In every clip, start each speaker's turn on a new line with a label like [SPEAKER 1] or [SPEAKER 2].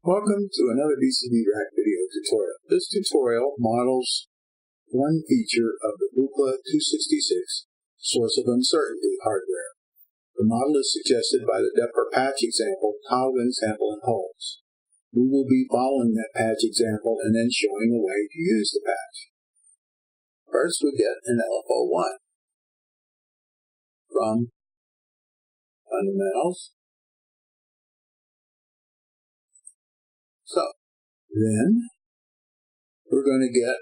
[SPEAKER 1] Welcome to another VCV rack video tutorial. This tutorial models one feature of the Buchla 266 source of uncertainty hardware. The model is suggested by the depth patch example toggling sample and holds. We will be following that patch example and then showing a way to use the patch. First, we get an LFO1 from Fundamentals. So, then we're going to get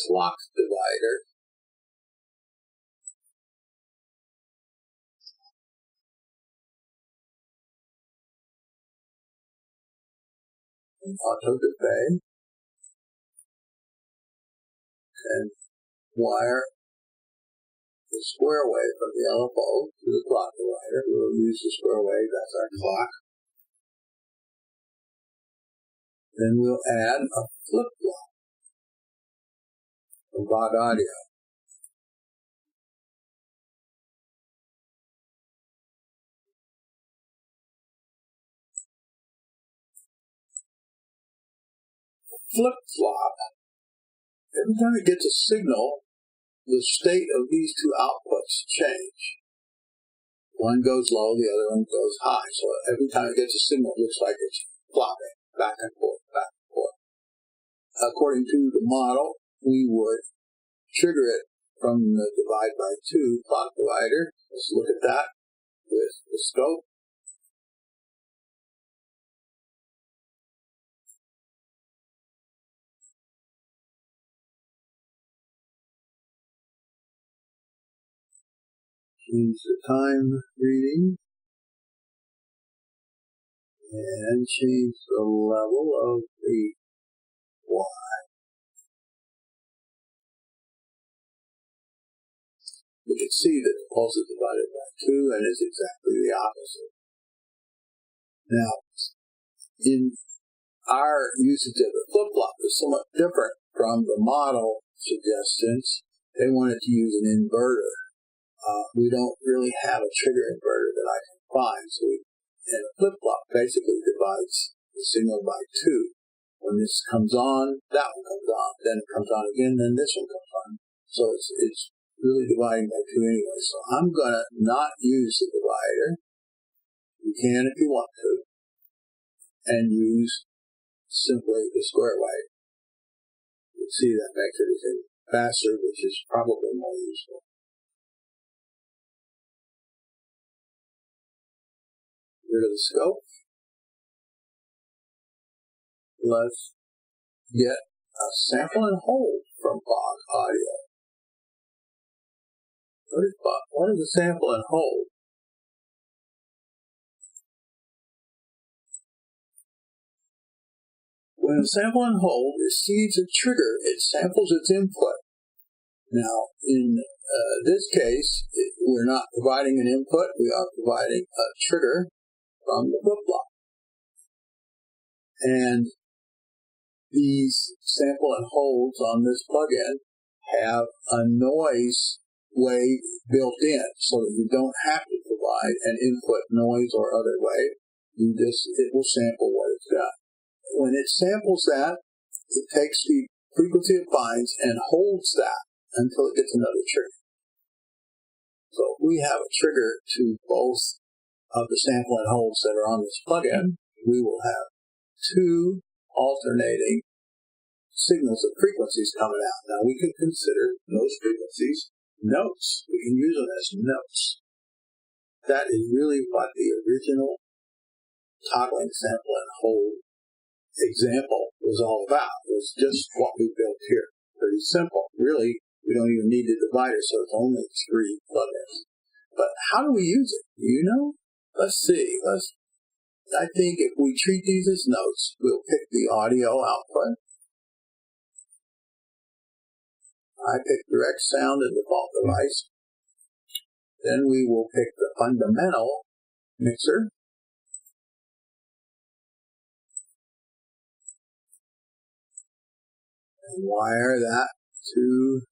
[SPEAKER 1] clock divider. In Autodafe, and wire the square wave from the LFO to the clock divider. We'll use the square wave, that's our clock. Then we'll add a FlipFlop from Bogaudio. FlipFlop, every time it gets a signal, the state of these two outputs change. One goes low, the other one goes high. So every time it gets a signal, it looks like it's flopping back and forth, back and forth. According to the model, we would trigger it from the divide by 2 clock divider. Let's look at that with the scope. Change the time reading and change the level of the Y. You can see that the pulse is divided by 2 and is exactly the opposite. Now, in our usage of the flip-flop is somewhat different from the model suggestions. They wanted to use an inverter. We don't really have a trigger inverter that I can find, so and a flip-flop basically divides the signal by 2. When this comes on, that one comes on, then it comes on again, then this one comes on. So it's really dividing by 2 anyway. So I'm going to not use the divider. You can if you want to, and use simply the square wave. You can see that makes everything faster, which is probably more useful. Rid of the scope. Let's get a sample and hold from Bogaudio. What is a sample and hold? When a sample and hold receives a trigger, it samples its input. Now, in this case, we're not providing an input, we are providing a trigger from the flip-flop. And these sample and holds on this plugin have a noise wave built in, so that you don't have to provide an input noise or other wave. It will sample what it's got. When it samples that, it takes the frequency it finds and holds that until it gets another trigger. So if we have a trigger to both of the sample and holds that are on this plugin, we will have 2 alternating signals of frequencies coming out. Now we can consider those frequencies notes. We can use them as notes. That is really what the original toggling sample and hold example was all about. It was just what we built here. Pretty simple. Really, we don't even need the divider, so it's only 3 plugins. But how do we use it? Do you know? Let's see. I think if we treat these as notes, we'll pick the audio output. I pick direct sound and default device. Then we will pick the fundamental mixer. And wire that to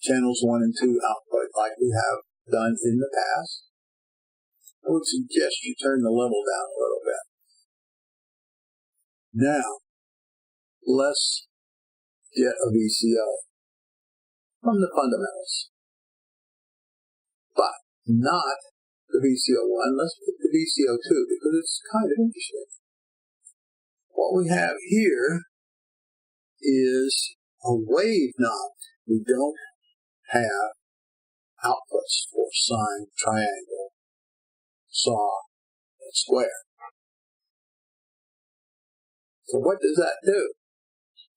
[SPEAKER 1] channels 1 and 2 output like we have done in the past. I would suggest you turn the level down a little bit. Now, let's get a VCO from the fundamentals, but not the VCO1. Let's put the VCO2 because it's kind of interesting. What we have here is a wave knob. We don't have outputs for sine, triangle, saw, and square. So what does that do?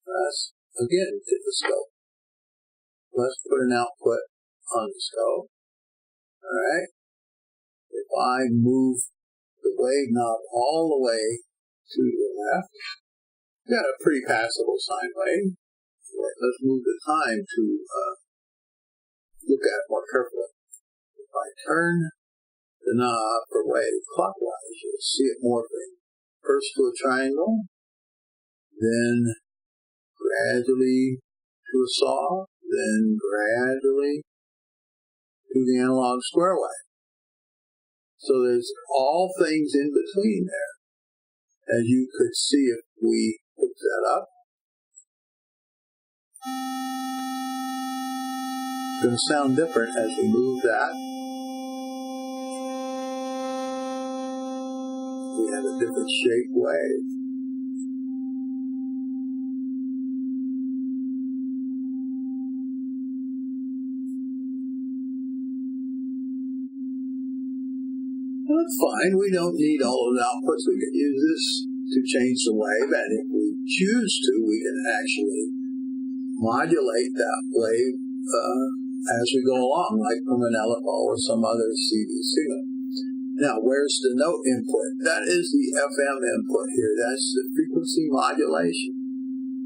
[SPEAKER 1] Let's, again, hit the scope. Let's put an output on the scope. Alright? If I move the wave knob all the way to the left, we've got a pretty passable sine wave. Let's move the time to look at it more carefully. If I turn the knob for wave clockwise, you'll see it morphing. First to a triangle, then gradually to a saw, then gradually to the analog square wave. So there's all things in between there, as you could see if we hook that up. It's going to sound different as we move that. We have a different shaped wave. That's fine. We don't need all of the outputs. We can use this to change the wave, and if we choose to, we can actually modulate that wave as we go along, like from an LFO or some other CD signal. Now, where's the note input? That is the FM input here. That's the frequency modulation.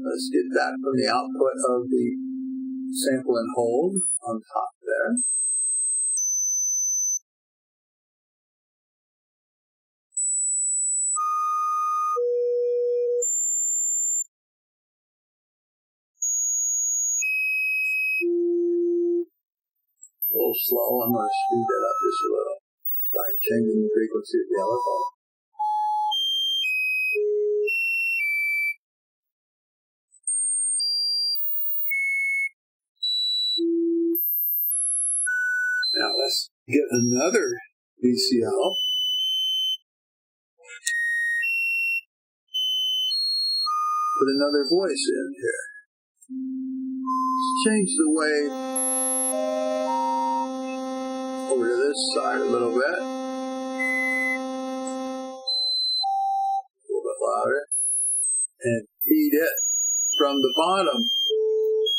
[SPEAKER 1] Let's get that from the output of the sample and hold on top there. A little slow. I'm going to speed that up just a little by changing the frequency of the LFO. Now let's get another VCO. Put another voice in here. Let's change the wave over to this side a little bit. A little bit louder. And feed it from the bottom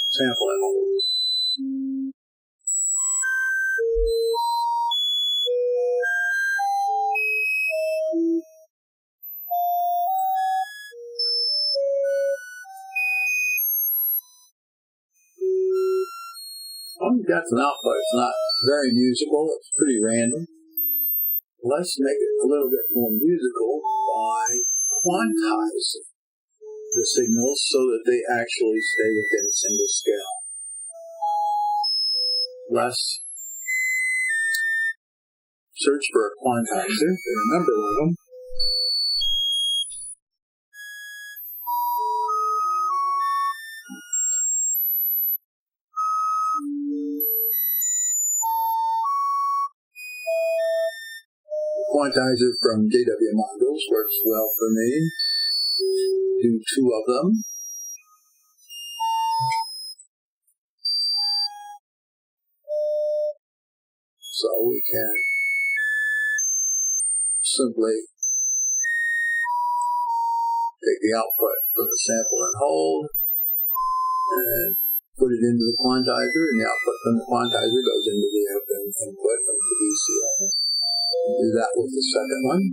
[SPEAKER 1] sample and hold. That's an output. It's not very musical. It's pretty random. Let's make it a little bit more musical by quantizing the signals so that they actually stay within a single scale. Let's search for a quantizer. There are a number of them. Quantizer from JW Modules works well for me. Do 2 of them. So we can simply take the output from the sample and hold and put it into the quantizer, and the output from the quantizer goes into the FM input of the VCO. Do that with the second one.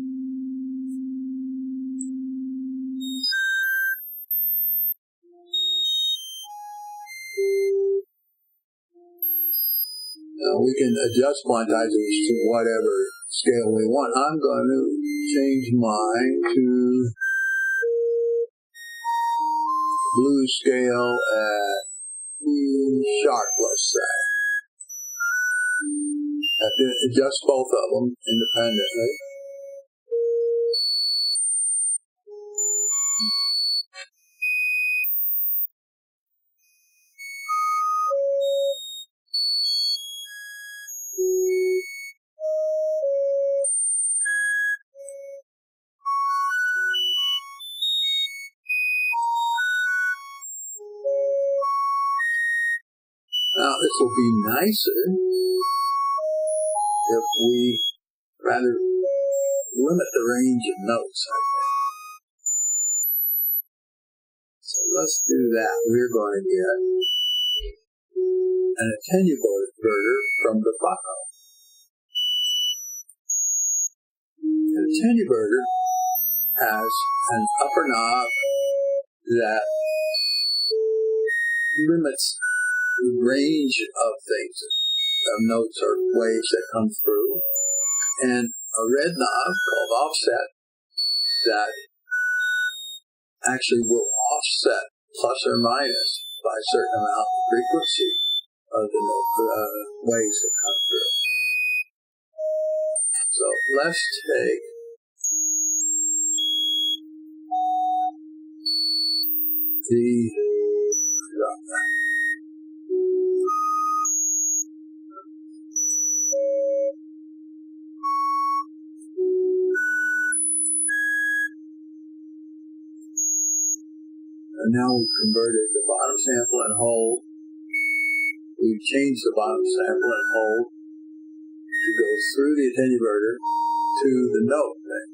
[SPEAKER 1] Now we can adjust quantizers to whatever scale we want. I'm going to change mine to blues scale at E sharp, let's say. I have to adjust both of them independently. Now, this will be nicer if we rather limit the range of notes, I think. So let's do that. We're going to get an Attenuverter from Befaco. An Attenuverter has an upper knob that limits the range of things, of notes or waves that come through, and a red knob called offset that actually will offset plus or minus by a certain amount of frequency of the waves that come through. So let's take and now we've converted the bottom sample and hold. We've changed the bottom sample and hold to go through the Attenuverter to the note thing.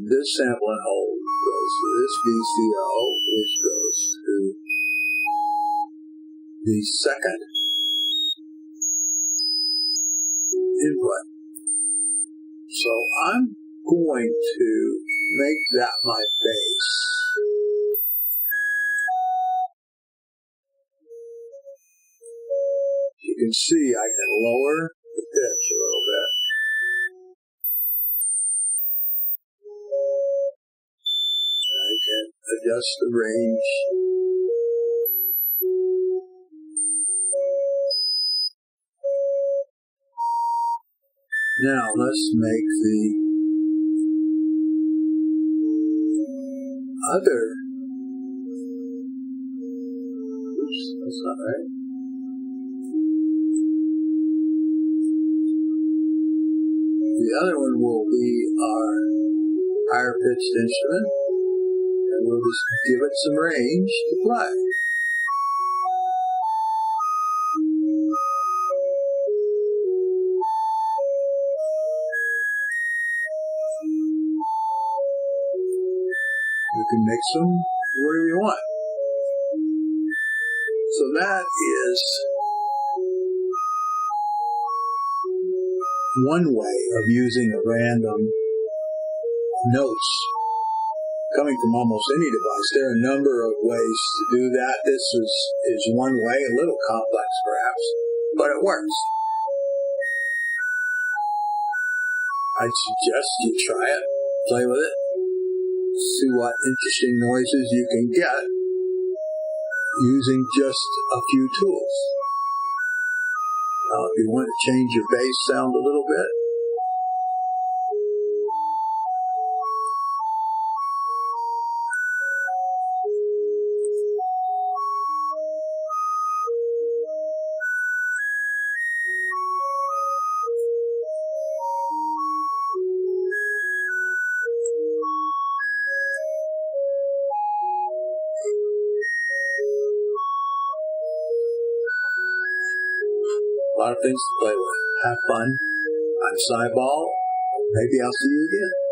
[SPEAKER 1] This sample and hold goes to this VCO, which goes to the second input. So I'm going to make that my base. You can see I can lower the pitch a little bit. I can adjust the range. Now let's make the other. Oops, that's not right. The other one will be our higher pitched instrument, and we'll just give it some range to play. You can mix them wherever you want. So that is one way of using a random notes coming from almost any device. There are a number of ways to do that. This is one way, a little complex perhaps, but it works. I'd suggest you try it, play with it, see what interesting noises you can get using just a few tools. If you want to change your bass sound a little bit, a lot of things to play with. Have fun. I'm Cyball. Maybe I'll see you again.